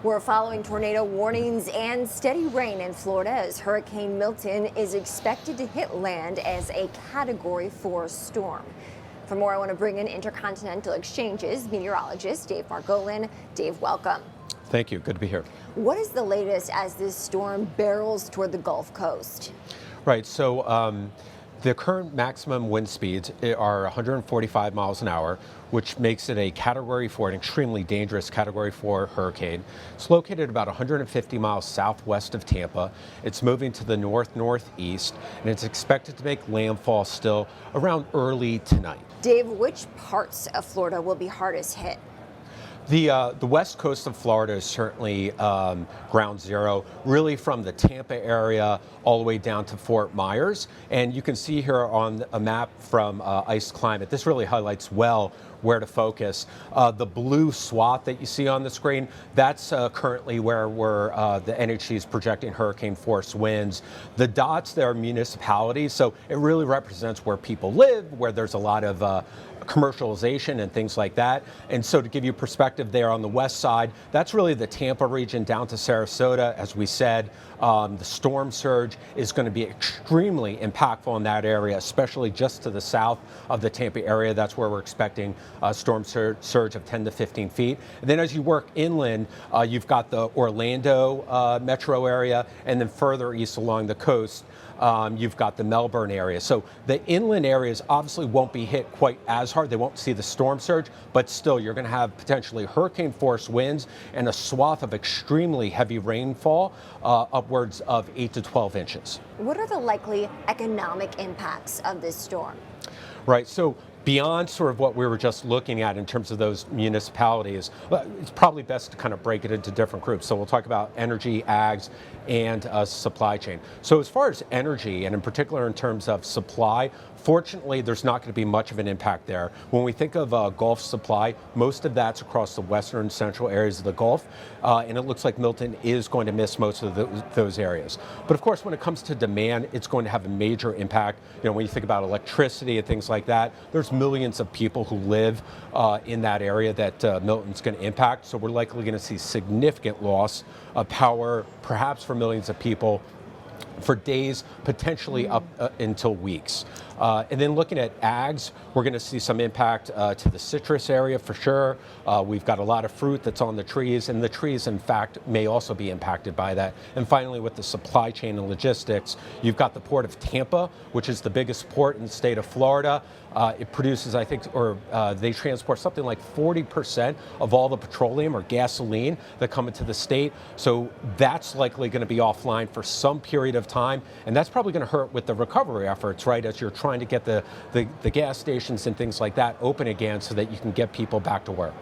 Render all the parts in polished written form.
We're following tornado warnings and steady rain in Florida as Hurricane Milton is expected to hit land as a Category 4 storm. For more, I want to bring in Intercontinental Exchange's meteorologist, Dave Margolin. Dave, welcome. Thank you. Good to be here. What is the latest as this storm barrels toward the Gulf Coast? Right. So the current maximum wind speeds are 145 miles an hour, which makes it a Category 4, an extremely dangerous Category 4 hurricane. It's located about 150 miles southwest of Tampa. It's moving to the north-northeast, and it's expected to make landfall still around early tonight. Dave, which parts of Florida will be hardest hit? The west coast of Florida is certainly ground zero, really from the Tampa area all the way down to Fort Myers. And you can see here on a map from Ice Climate, this really highlights well where to focus. The blue swath that you see on the screen, that's currently where the NHC is projecting hurricane force winds. The dots there are municipalities, so it really represents where people live, where there's a lot of commercialization and things like that. And so to give you perspective there on the west side, that's really the Tampa region down to Sarasota. As we said, the storm surge is going to be extremely impactful in that area, especially just to the south of the Tampa area. That's where we're expecting a storm surge of 10 to 15 feet. And then as you work inland, you've got the Orlando metro area, and then further east along the coast, you've got the Melbourne area. So the inland areas obviously won't be hit quite as hard. They won't see the storm surge, but still you're going to have potentially hurricane force winds and a swath of extremely heavy rainfall, upwards of 8 to 12 inches. What are the likely economic impacts of this storm? Right. So beyond sort of what we were just looking at in terms of those municipalities, it's probably best to kind of break it into different groups. So we'll talk about energy, ags, and supply chain. So as far as energy, and in particular in terms of supply, fortunately, there's not going to be much of an impact there. When we think of Gulf supply, most of that's across the western and central areas of the Gulf, and it looks like Milton is going to miss most of those areas. But of course, when it comes to demand, it's going to have a major impact. You know, when you think about electricity and things like that, there's millions of people who live in that area that Milton's going to impact. So we're likely going to see significant loss of power, perhaps for millions of people, for days, potentially up until weeks. And then looking at ags, we're going to see some impact to the citrus area for sure. We've got a lot of fruit that's on the trees, and the trees, in fact, may also be impacted by that. And finally, with the supply chain and logistics, you've got the port of Tampa, which is the biggest port in the state of Florida. It produces, I think, they transport something like 40% of all the petroleum or gasoline that come into the state. So that's likely going to be offline for some period of time, and that's probably going to hurt with the recovery efforts, right, as you're trying to get the gas stations and things like that open again so that you can get people back to work.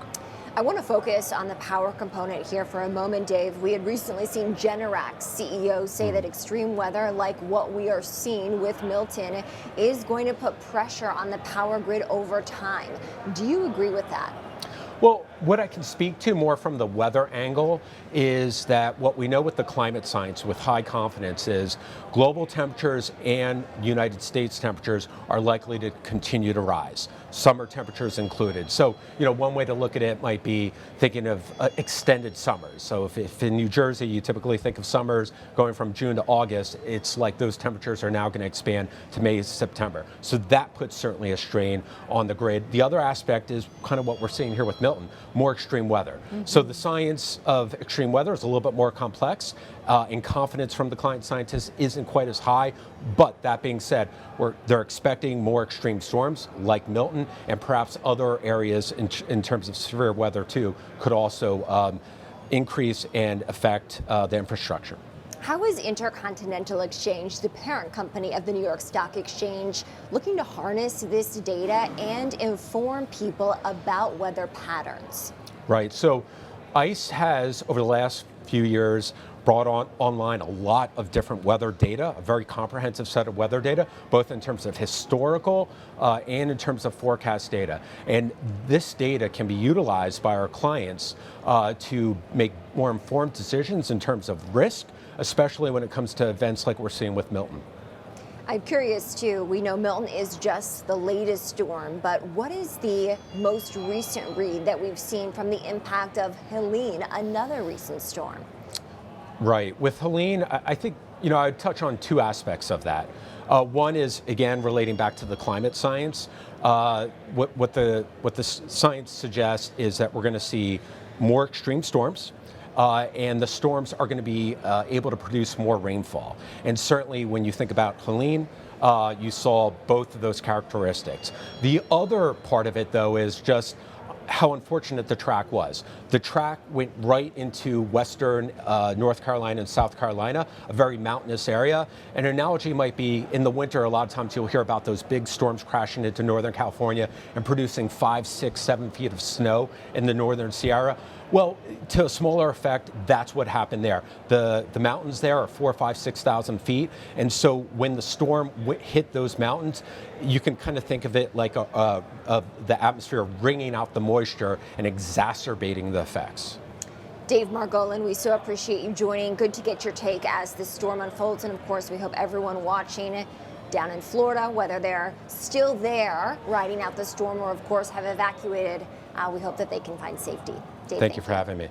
I want to focus on the power component here for a moment, Dave. We had recently seen Generac's CEO say that extreme weather like what we are seeing with Milton is going to put pressure on the power grid over time. Do you agree with that? Well, what I can speak to more from the weather angle is that what we know with the climate science with high confidence is global temperatures and United States temperatures are likely to continue to rise, summer temperatures included. So, you know, one way to look at it might be thinking of extended summers. So if in New Jersey you typically think of summers going from June to August, it's like those temperatures are now going to expand to May, September. So that puts certainly a strain on the grid. The other aspect is kind of what we're seeing here with Milton, more extreme weather. So the science of extreme weather is a little bit more complex, and confidence from the climate scientists isn't quite as high. But that being said, they're expecting more extreme storms like Milton, and perhaps other areas in terms of severe weather too could also increase and affect the infrastructure. How is Intercontinental Exchange, the parent company of the New York Stock Exchange, looking to harness this data and inform people about weather patterns? Right. So ICE has, over the last few years, brought online a lot of different weather data, a very comprehensive set of weather data, both in terms of historical and in terms of forecast data. And this data can be utilized by our clients to make more informed decisions in terms of risk, especially when it comes to events like we're seeing with Milton. I'm curious too, we know Milton is just the latest storm, but what is the most recent read that we've seen from the impact of Helene, another recent storm? Right. With Helene, I think, I'd touch on two aspects of that. One is, again, relating back to the climate science. What the science suggests is that we're going to see more extreme storms. And the storms are going to be able to produce more rainfall. And certainly when you think about Helene, you saw both of those characteristics. The other part of it, though, is just how unfortunate the track was. The track went right into western North Carolina and South Carolina, a very mountainous area. An analogy might be in the winter, a lot of times you'll hear about those big storms crashing into Northern California and producing 5, 6, 7 feet of snow in the Northern Sierra. Well, to a smaller effect, that's what happened there. The mountains there are 4, 5, 6,000 feet. And so when the storm hit those mountains, you can kind of think of it like the atmosphere wringing out the moisture and exacerbating the effects. Dave Margolin, we so appreciate you joining. Good to get your take as this storm unfolds. And of course, we hope everyone watching down in Florida, whether they're still there riding out the storm or of course have evacuated, we hope that they can find safety. Dave, thank you for having me.